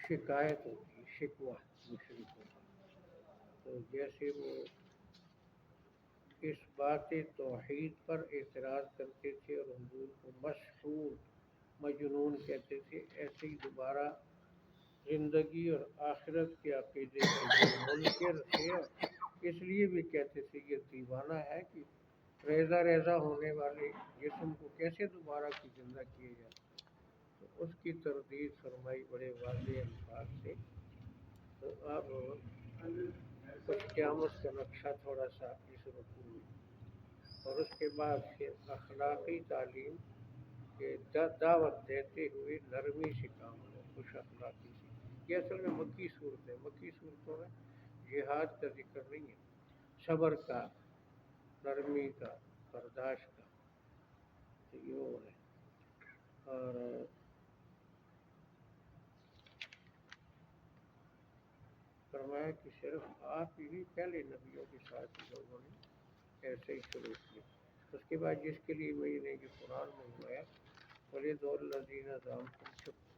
شکایت ہوتی ہے، شکوہ مشرکوں کا. تو جیسے وہ اس بات توحید پر اعتراض کرتے تھے اور حضور کو مسحور مجنون کہتے تھے، ایسے ہی دوبارہ زندگی اور آخرت کے عقیدے کے جو منکر تھے اور اس لیے بھی کہتے تھے یہ دیوانہ ہے کہ ریزہ ریزہ ہونے والے جسم کو کیسے دوبارہ کی زندہ کیا جائے. تو اس کی تردید فرمائی بڑے واضح الفاظ سے. تو اب کچھ قیامت کا نقشہ تھوڑا سا اس رکوع میں، اور اس کے بعد پھر اخلاقی تعلیم کے دعوت دیتے ہوئے نرمی سے کام لو، خوش اخلاقی سے. یہ اصل میں مکی صورت ہے. مکی صورتوں میں جہاد کا ذکر نہیں ہے، صبر کا، نرمی کا، برداشت کا. تو یہ وہ ہے. اور فرمایا کہ صرف آپ ہی پہلے نبیوں کے ساتھ لوگوں نے ایسے ہی شروع کیا. اس کے بعد جس کے لیے میں نے جو قرآن میں ہوا ہے وَلِدُ الَّذِينَ زَعَمْتُمْ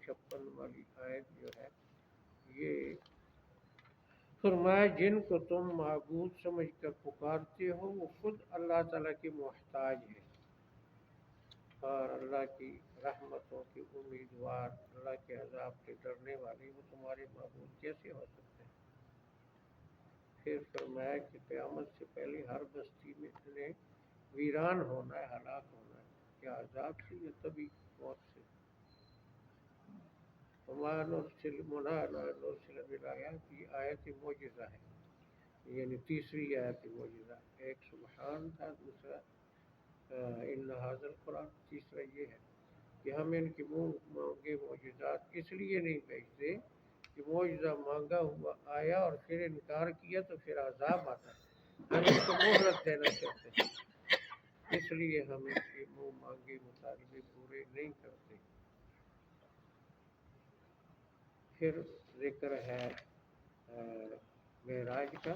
56 والی آیت جو ہے، یہ فرمایا جن کو تم معبود سمجھ کر پکارتے ہو وہ خود اللہ تعالیٰ کے محتاج ہیں اور اللہ کی رحمتوں کے امیدوار، اللہ کے عذاب سے ڈرنے والے وہ تمہارے معبود کیسے ہو سکتے ہیں. پھر فرمایا کہ قیامت سے پہلے ہر بستی میں انہیں ویران ہونا ہے، ہلاک ہونا ہے، یا عذاب سے یا طبی موت سے. وما نرسل بالآیات، یہ آیت معجزہ ہے، یعنی تیسری آیت معجزہ. ایک سبحان تھا، دوسرا ان ھذا القرآن، تیسرا یہ ہے کہ ہم ان کے منہ مانگے معجزات اس لیے نہیں بھیجتے کہ معجزہ مانگا ہوا آیا اور پھر انکار کیا تو پھر عذاب آتا ہے. ہم اس کو مہلت دینا چاہتے ہیں، اس لیے ہم ان کے منہ مانگے مطالبے پورے نہیں کرتے. پھر ذکر ہے معراج کا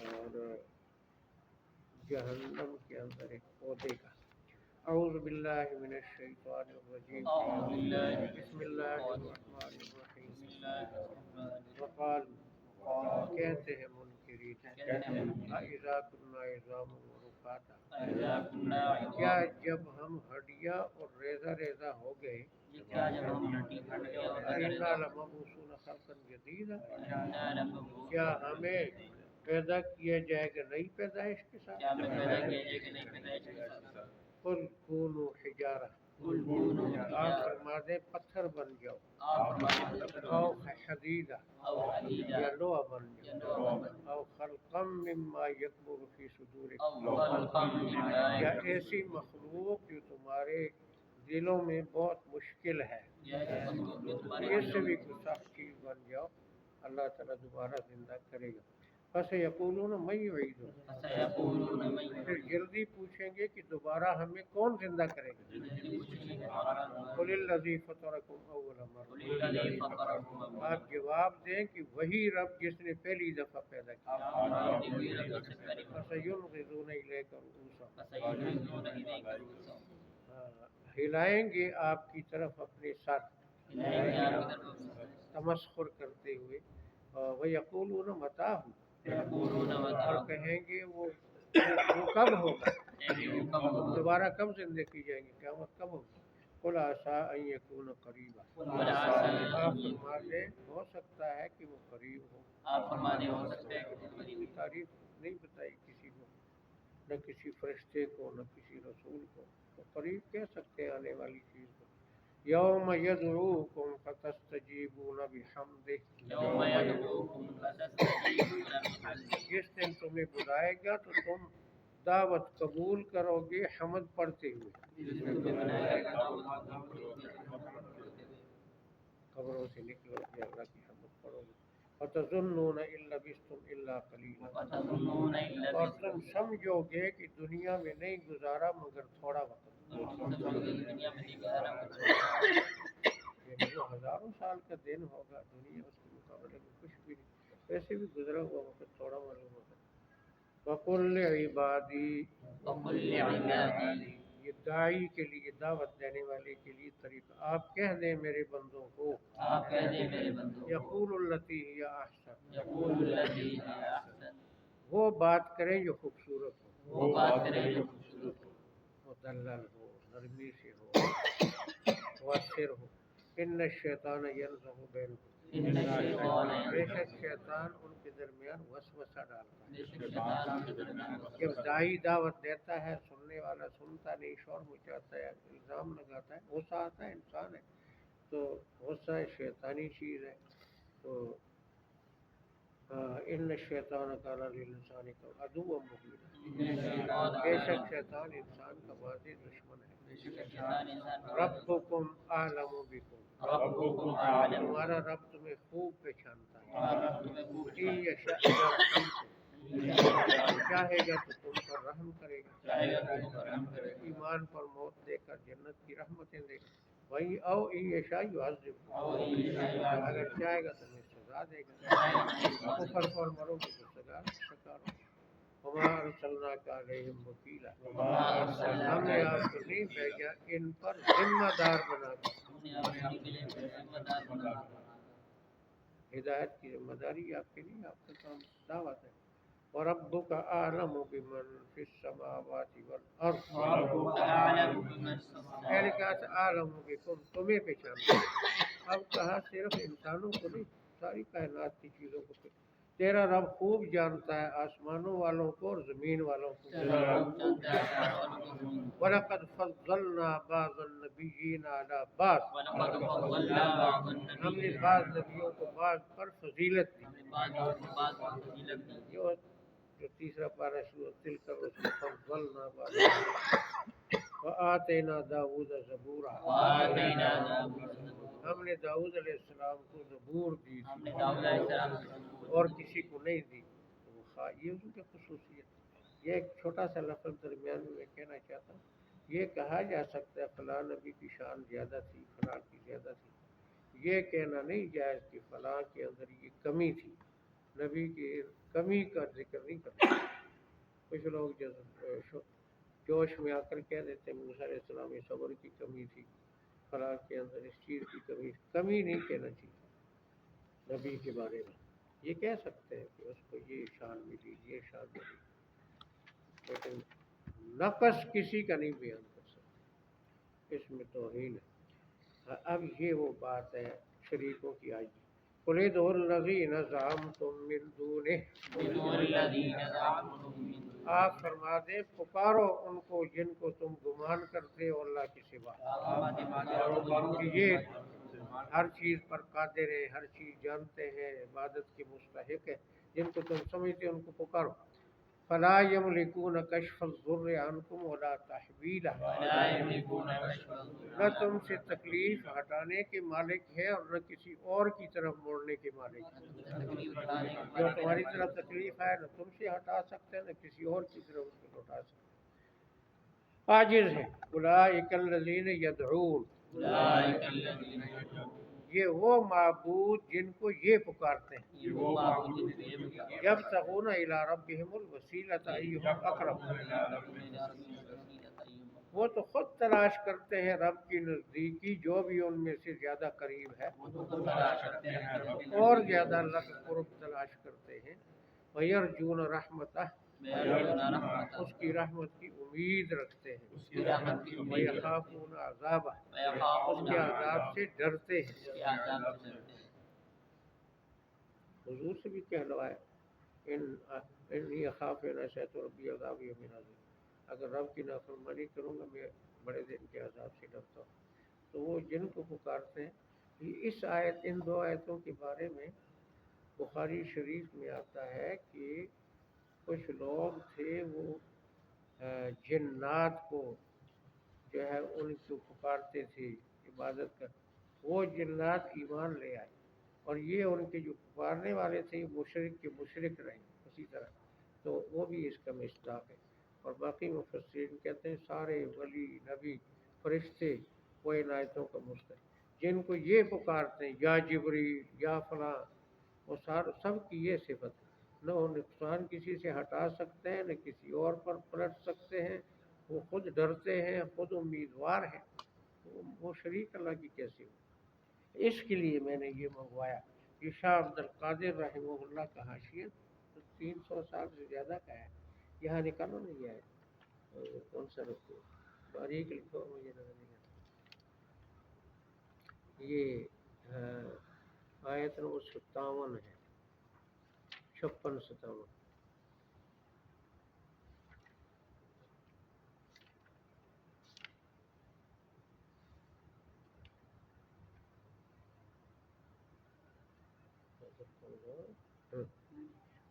اور جہنم کے اندر ایک پودے کا. اعوذ باللہ من الشیطان الرجیم، بسم اللہ الرحمن الرحیم. وقالوا، کہتے ہیں منکرین، اذا کنا عظاما ورفاتا، کیا جب ہم ہڈیاں اور ریزہ ریزہ ہو گئے، اِنَّا لَمَبْعُوثُونَ خَلْقًا جَدِيدًا، کیا ہمیں پیدا کیا جائے گا نئی پیدائش کے ساتھ. قُلْ كُونُوا حِجَارَةً، آپ فرما دیں پتھر بن جاؤ، او حدیدہ، یا لوہا بن جاؤ، او خلقا مما یکبر فی صدورکم، یا ایسی مخلوق جو تمہارے دلوں میں بہت مشکل ہے، اس سے بھی کوئی سخت چیز بن جاؤ، اللہ تعالیٰ دوبارہ زندہ کرے گا. فَسَيَقُولُونَ مَن يُعِيدُنَا، پھر جلدی پوچھیں گے کہ دوبارہ ہمیں کون زندہ کرے گا. قُلِ الَّذِي فَطَرَكُمْ أَوَّلَ مَرَّةٍ، آپ جواب دیں کہ وہی رب جس نے پہلی دفعہ پیدا کیا. فَسَيُنْغِضُونَ إِلَيْكَ رُءُوسَهُمْ، ہلائیں گے آپ کی طرف اپنے سر تمسخر کرتے ہوئے. وَيَقُولُونَ مَتَىٰ، اور کہیں گے وہ کب ہوگا، دوبارہ کب زندہ کی جائیں گے، قیامت کب ہوگی. قُلْ عَسَىٰ أَن يَكُونَ قَرِيبًا، آپ فرما دیں ہو سکتا ہے کہ وہ قریب ہو. تاریخ نہیں بتائی کسی کو، نہ کسی فرشتے کو نہ کسی رسول کو، تو قریب کہہ سکتے ہیں آنے والی چیز کو. یوم یدعوکم فتستجیبون بحمدہ، جس دن تمہیں بلائے گا تو تم دعوت قبول کرو گے حمد پڑھتے ہوئے. قبروں سے نکلو گے اللہ کی حمد پڑھو گے. وَتَظُنُّونَ إِن لَّبِثْتُمْ إِلَّا قَلِيلًا، اور تم سمجھو گے کہ دنیا میں نہیں گزارا مگر تھوڑا وقت. یعنی وہ ہزاروں سال کا دن ہوگا، دنیا اس کے مقابلے میں کچھ بھی نہیں. ویسے بھی گزرا ہوا وقت تھوڑا معلوم ہوتا ہے. وَقُلْ لِعِبَادِي، یہ داعی کے لیے، دعوت دینے والے کے لیے طریقہ، آپ کہہ دیں میرے بندوں کو، یقول التی ہی احسن، وہ بات کریں جو خوبصورت ہو، مدلل ہو، نرمی سے ہو، مؤثر ہو۔ ان الشیطان ینزغ بینکم، بے شک شیطان ان کے درمیان وسوسہ ڈالتا ہے۔ جب داعی دعوت دیتا ہے، سننے والا سنتا نہیں، شور مچاتا ہے، الزام لگاتا ہے، غصہ آتا ہے، انسان ہے تو غصہ شیطانی چیز ہے۔ تو ان الشیطان کان للانسان عدوا مبینا، بے شک شیطان انسان کا واضح دشمن ہے۔ ربکم اعلم بکم، تمہارا رب تمہیں خوب پہچانتا ہے۔ ان یشاء یرحمکم، چاہے گا تو تم پر رحم کرے گا، ایمان پر موت دے کر جنت کی رحمتیں دے گا۔ وہی او ان یشاء یعذبکم، اگر چاہے گا تمہیں سزا دے گا، کفر پر مرو گے تو سزا شکار ہو۔ وما ارسلناک علیہم وکیلا، ہم نے آپ کو نہیں بھیجا ان پر ذمہ دار بنا کر۔ ہدایت کی ذمہ داری آپ کے لیے، آپ کا کام دعوت ہے۔ وَرَبُّكَ أَعْلَمُ بِمَنْ فِي السَّمَاوَاتِ وَالْأَرْضِ، پہلے کہا تھا أَعْلَمُ بِكُمْ، تمہیں پہچانتا ہے، اب کہا صرف انسانوں کو نہیں، ساری کائنات کی چیزوں کو۔ تیرا رب خوب جانتا ہے آسمانوں والوں کو اور زمین والوں کو۔ وَلَقَدْ فَضَّلْنَا بَعْضَ النَّبِيِّينَ عَلَى بَعْضٍ، ہم نے بعض نبیوں کو بعض پر فضیلت دی۔ جو تیسرا پارہ سورۃ تلک الرسل فضلنا بعضهم، وآتینا داؤد زبورا، ہم نے داؤد علیہ السلام کو زبور دی تھی اور کسی کو نہیں دی۔ تو یہ ان کی خصوصیت۔ یہ ایک چھوٹا سا لفظ درمیان میں کہنا چاہتا ہوں، یہ کہا جا سکتا ہے فلاں نبی کی شان زیادہ تھی، فلاں کی زیادہ تھی، یہ کہنا نہیں جائز کہ فلاں کے اندر یہ کمی تھی۔ نبی کی کمی کا ذکر نہیں کرتا۔ کچھ لوگ جوش میں آ کر کہہ دیتے ہیں موسیٰ علیہ السلام میں صبر کی کمی تھی، فلاں کے اندر اس چیز کی کمی تھی۔ کمی نہیں کہنا چاہیے نبی کے بارے میں، یہ کہہ سکتے ہیں کہ اس کو یہ شان ملی، یہ شان ملی، لیکن نقص کسی کا نہیں بیان کر سکتے، اس میں توہین ہے۔ اب یہ وہ بات ہے شریکوں کی آئی۔ قُلِ ادْعُوا الَّذِينَ زَعَمْتُم مِّن دُونِهِ، آپ فرما دیں پکارو ان کو جن کو تم گمان کرتے ہو اللہ کے سوا، کہ یہ ہر چیز پر قادر ہے، ہر چیز جانتے ہیں، عبادت کے مستحق ہے، جن کو تم سمجھتے ان کو پکارو۔ فلا یملکون کشف الضر عنکم ولا تحویلا، نہ تم سے تکلیف ہٹانے کے مالک ہے اور نہ کسی اور کی طرف موڑنے کے مالک ہے۔ جو تمہاری طرف تکلیف ہے نہ تم سے ہٹا سکتے نہ کسی اور کی طرف اس کو لوٹا سکتے، عاجز ہے۔ اولئک الذین یدعون، یہ وہ معبود جن کو یہ پکارتے ہیں، یبتغون الی ربہم الوسیلۃ ایہم اقرب، وہ تو خود تلاش کرتے ہیں رب کی نزدیکی جو بھی ان میں سے زیادہ قریب ہے، اور زیادہ اللہ کا قرب تلاش کرتے ہیں۔ وَيَرْجُونَ رَحْمَتَهُ، اس کی رحمت کی امید رکھتے ہیں۔ وَيَخَافُونَ عَذَابَهُ، اس کے عذاب سے ڈرتے ہیں۔ حضور سے بھی کہلوایا انی اخاف ان عصیت ربی عذاب یوم عظیم، اگر رب کی نافرمانی کروں گا میں بڑے دن کے عذاب سے ڈرتا ہوں۔ تو وہ جن کو پکارتے ہیں، اس آیت، ان دو آیتوں کے بارے میں بخاری شریف میں آتا ہے کہ کچھ لوگ تھے وہ جنات کو جو ہے ان کو پکارتے تھے عبادت کر، وہ جنات ایمان لے آئے، اور یہ ان کے جو پکارنے والے تھے مشرک کے مشرک رہے اسی طرح، تو وہ بھی اس کا مصداق ہے۔ اور باقی مفسرین کہتے ہیں سارے ولی، نبی، فرشتے وہ ان آیتوں کا مستحق، جن کو یہ پکارتے ہیں یا جبریل یا فلاں، وہ سب کی یہ صفت ہے، نہ وہ نقصان کسی سے ہٹا سکتے ہیں نہ کسی اور پر پلٹ سکتے ہیں، وہ خود ڈرتے ہیں، خود امیدوار ہیں، وہ شریک اللہ کی کیسے ہو؟ اس کے لیے میں نے یہ منگوایا۔ یہ شاہ عبد القادر رحمہ اللہ کا حاشیہ 300 سال سے زیادہ کا ہے، یہاں نکالو نہیں ہے، کون سا رکھو باریک لکھو، مجھے نظر نہیں آتا۔ یہ آیت نمبر 57 ہے، 56 57۔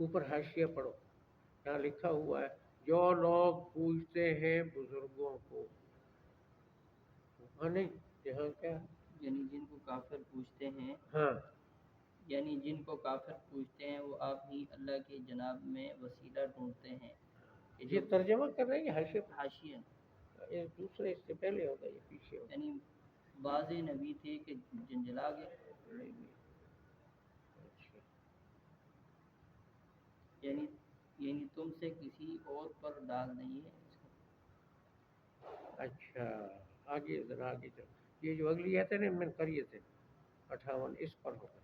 اوپر حاشیہ پڑھو، یہاں لکھا ہوا ہے جو لوگ پوچھتے ہیں بزرگوں کو، ہاں نہیں یہاں کیا، یعنی جن کو کافر پوچھتے ہیں، ہاں یعنی جن کو کافر پوچھتے ہیں وہ آپ ہی اللہ کے جناب میں وسیلہ ڈھونڈتے ہیں کہ یہ جو ترجمہ کر رہے ہیں حاشیہ حاشیہ، یہ دوسرے اس سے پہلے ہوگا، یہ پیچھے ہوگا۔ یعنی بعض نبی تھے کہ جنجلا گئے، نہیں نہیں، اچھا یعنی تم سے کسی اور پر ڈال نہیں ہے۔ اچھا، آگے ذرا آگے چلو، یہ جو اگلی آیت ہے نا من قریت ہے 58، اس پر ہوگا۔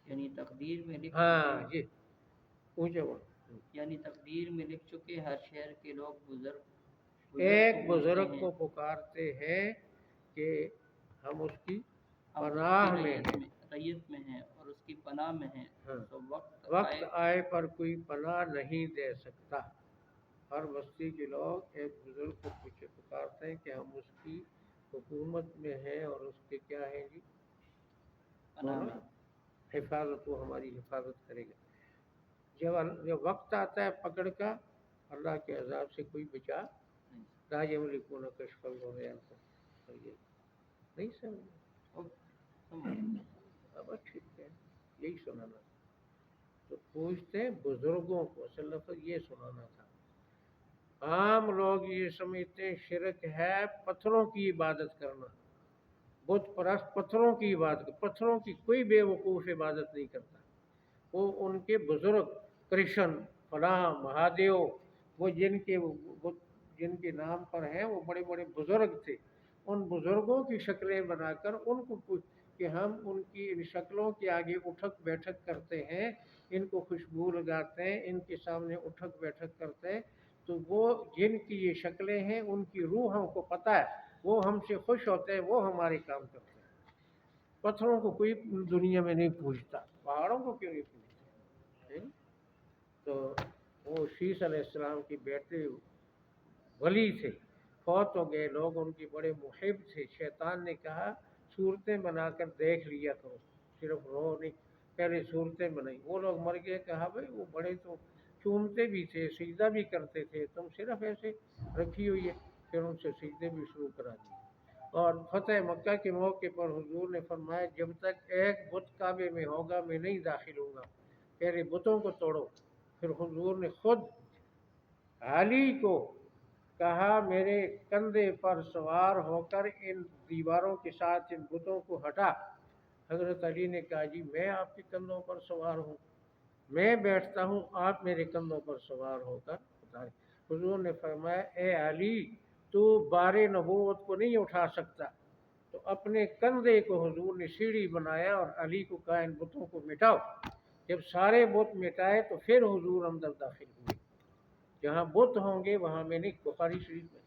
یعنی تقدیر میں لکھ ہاں چکے، جی، اونچا بول۔ یعنی تقدیر میں لکھ چکے ہر شہر کے لوگ بزرگ ایک کو بزرگ پوچھتے ہیں، کو پکارتے ہیں کہ ہم اس کی ہم اس پناہ کی میں ہیں، ریت میں ہیں اور اس کی پناہ میں ہیں، ہاں، تو وقت آئے پر کوئی پناہ نہیں دے سکتا۔ ہر بستی کے لوگ ایک بزرگ کو پکارتے ہیں کہ ہم اس کی حکومت میں ہیں اور اس کے کیا ہے جی، پناہ میں۔ حفاظت، وہ ہماری حفاظت کرے گا۔ جب وقت آتا ہے پکڑ کا، اللہ کے عذاب سے کوئی بچا لا یملکون کشف الضر عنکم، یہ نہیں سمجھ، اب ٹھیک ہے، یہی سنانا تھا۔ تو پوچھتے ہیں بزرگوں کو، اصل لفظ یہ سنانا تھا۔ عام لوگ یہ سمجھتے ہیں شرک ہے پتھروں کی عبادت کرنا، بت پرست پتھروں کی عبادت، پتھروں کی کوئی بے وقوف عبادت نہیں کرتا، وہ ان کے بزرگ کرشن فلاں مہادیو، وہ جن کے نام پر ہیں وہ بڑے بڑے بزرگ تھے، ان بزرگوں کی شکلیں بنا کر ان کو پوچھ کہ ہم ان کی ان شکلوں کے آگے اٹھک بیٹھک کرتے ہیں، ان کو خوشبو لگاتے ہیں، ان کے سامنے اٹھک بیٹھک کرتے ہیں، تو وہ جن کی یہ شکلیں ہیں ان کی روح ہم کو پتہ ہے، وہ ہم سے خوش ہوتے ہیں، وہ ہمارے کام کرتے ہیں۔ پتھروں کو کوئی دنیا میں نہیں پوچھتا، پہاڑوں کو کیوں نہیں پوچھتا؟ تو وہ شیس علیہ السلام کی بیٹے ولی تھے، فوت ہو گئے، لوگ ان کی بڑے محب تھے، شیطان نے کہا صورتیں بنا کر دیکھ لیا کرو، صرف رو نہیں، پہلے صورتیں بنائی، وہ لوگ مر گئے، کہا بھائی وہ بڑے تو چومتے بھی تھے، سجدہ بھی کرتے تھے، تم صرف ایسے رکھی ہوئی ہے، پھر ان سے سجدے بھی شروع کرا دیے۔ اور فتح مکہ کے موقع پر حضور نے فرمایا جب تک ایک بت کعبے میں ہوگا میں نہیں داخل ہوں گا، پہلے بتوں کو توڑو۔ پھر حضور نے خود علی کو کہا میرے کندھے پر سوار ہو کر ان دیواروں کے ساتھ ان بتوں کو ہٹا۔ حضرت علی نے کہا جی میں آپ کے کندھوں پر سوار ہوں، میں بیٹھتا ہوں، آپ میرے کندھوں پر سوار ہو کر اتارے۔ حضور نے فرمایا اے علی تو بار نبوت کو نہیں اٹھا سکتا، تو اپنے کندھے کو حضور نے سیڑھی بنایا اور علی کو کہا ان بتوں کو مٹاؤ۔ جب سارے بت مٹائے تو پھر حضور اندر داخل ہوئے، جہاں بت ہوں گے وہاں میں نہیں، بخاری شریف میں۔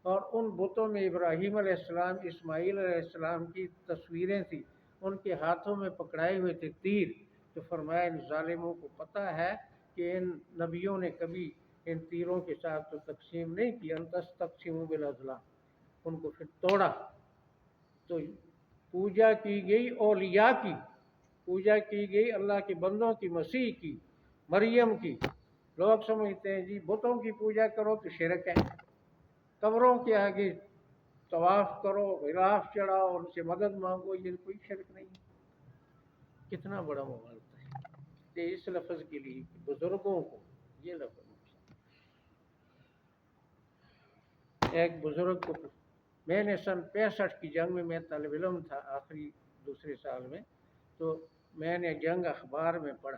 اور ان بتوں میں ابراہیم علیہ السلام، اسماعیل علیہ السلام کی تصویریں تھیں، ان کے ہاتھوں میں پکڑائے ہوئے تھے تیر، تو فرمایا ان ظالموں کو پتہ ہے کہ ان نبیوں نے کبھی ان تیروں کے ساتھ تو تقسیم نہیں کی، انتس تقسیم بالازلام، ان کو پھر توڑا۔ تو پوجا کی گئی اولیاء کی، پوجا کی گئی اللہ کے بندوں کی، مسیح کی، مریم کی۔ لوگ سمجھتے ہیں جی بتوں کی پوجا کرو تو شرک ہے، قبروں کے آگے طواف کرو، غلاف چڑھاؤ، ان سے مدد مانگو، یہ کوئی شرک نہیں ہے۔ کتنا بڑا مغالطہ ہے کہ اس لفظ کے لیے بزرگوں کو، یہ لفظ ایک بزرگ کو، میں نے سن 65 کی جنگ میں طالب علم تھا، آخری دوسرے سال میں، تو میں نے جنگ اخبار میں پڑھا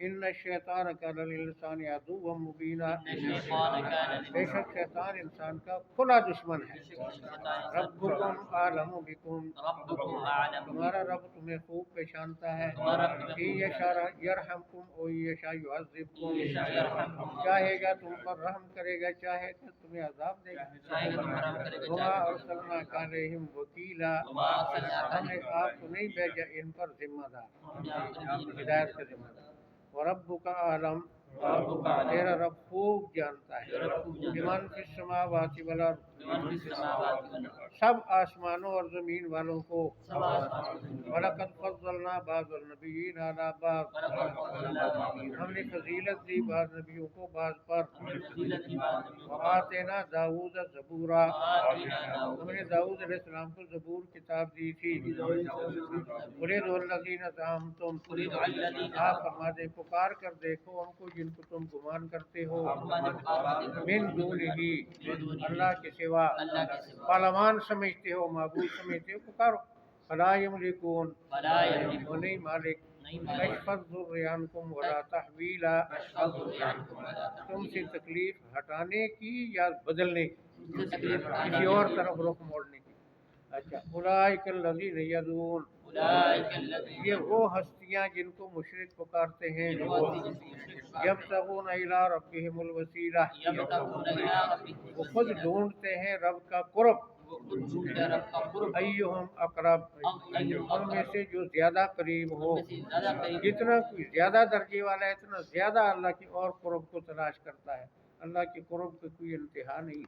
ان الشیطان کان للانسان عدوا مبینا، إن الشيطان كان بے للإنسان شک شیطان انسان کا کھلا دشمن ہے۔ الشيطان ربکم اعلم بکم، ربكم أعلم تمہارا بكم. رب تمہیں خوب پہچانتا ہے۔ تمہارا رب تمہیں خوب یشاء یرحمکم و یشاء یعذبکم، یشاء یرحمکم. چاہے گا تم پر رحم کرے گا، چاہے گا تمہیں عذاب دے گا۔ چاہے گا تمہارا رب کرے گا، وما چاہے گا ارسلناک علیہم وکیلا، وما أرسلناك ہم نے آپ کو نہیں بھیجا ان پر ذمہ دار، عليهم ہدایت کا ذمہ دار۔ وربک اعلم، وربك أعلم. تیرا رب خوب جانتا ہے، تیرا رب خوب جانتا ہے. بمن فی السماوات والارض، بمن في السماوات والأرض. سب آسمانوں اور زمین والوں کو۔ سب آسمانوں میں. وَلَقَدْ فَضَّلْنَا بَعْضَ النَّبِيِّينَ عَلَىٰ بَعْضٍ، ولقد فضلنا بعضهم ہم نے فضیلت دی بعض نبیوں کو بعض پر۔ فضيلة بعض النبيين. وَآتَيْنَا داؤد زبورا، وآتينا ہم داود نے داؤد علیہ السلام کو زبور کتاب دی تھی۔ قُلِ ادْعُوا الَّذِينَ زَعَمْتُمْ، قل ادعوا الذين آپ فرما دیں پکار کر دیکھو ان کو جن کو تم گمان کرتے ہو، زعمتم من دونہی، اللہ کے سوا، اللہ کے سوا. پارلمان سمجھتے ہو، معبود سمجھتے ہو، پکارو۔ فلا یملکون، ولا وہ يملكون. نہیں مالک، نہیں مالک. کشف الضر عنکم ولا تحویلا، الضر عنكم ولا تم سے تحويلا. تکلیف ہٹانے کی یا بدلنے کی، تم سے تکلیف ہٹانے کسی کی. اور طرف رخ موڑنے کی۔ اچھا، اولئک الذین یدعون، أولئك الذين یہ وہ ہستیاں جن کو مشرک پکارتے ہیں، یبتغون الی ربہم الوسیلہ، يبتغون إلى ربهم وہ خود ڈھونڈتے ہیں رب کا قرب، وخذ رب کا قرب. ایہم اقرب، ان میں سے جو زیادہ قریب ہو، ان میں سے زیادہ قریب. جتنا کوئی زیادہ درجے والا ہے اتنا زیادہ اللہ کی اور قرب کو تلاش کرتا ہے، اللہ کی قرب کی کوئی انتہا نہیں۔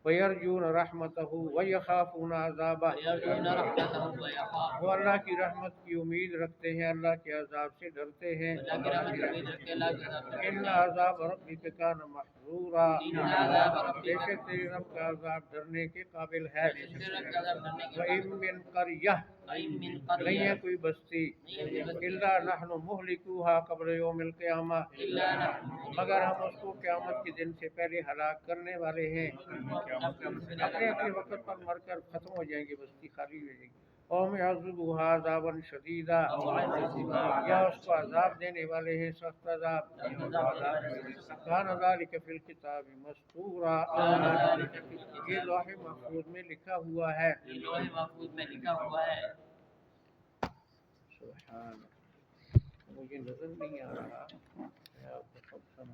وَيَرْجُونَ رَحْمَتَهُ وَيَخَافُونَ عَذَابَهُ، ويرجون رحمته ويخافون. وہ اللہ کی رحمت کی امید رکھتے ہیں، اللہ کے عذاب سے ڈرتے ہیں۔ اللہ کی رحمت کی امید رکھ کے اللہ کے عذاب سے ان ڈرتے ہیں. عذاب ربک کان محذورا، ان عذاب ربک بے شک تیرے رب کا عذاب ڈرنے کے قابل ہے۔ تیرے رب کا عذاب ڈرنے کے وَإِن بعد. مِّن قَرْيَةٍ، وَإِن مِّن نہیں ہے قرية کوئی بستی، الا نحن مہلکوها قبل یوم القیامہ، إلا نحن مگر ہم اس کو قیامت کے دن سے پہلے ہلاک کرنے والے ہیں۔ اپنے اپنے وقت پر مر کر ختم ہو جائیں گے، بستی خالی ہو جائے گی۔ قوم يعذبها عذابا شدیدا، یا اس کو عذاب دینے والے ہیں سخت عذاب۔ کان ذلک فی الکتاب مسطورا، یہ لوح محفوظ میں لکھا ہوا ہے۔ یہ لوح محفوظ میں لکھا ہوا ہے۔ سبحان، مجھے نظر نہیں آ رہا، میں آپ کو سب سنا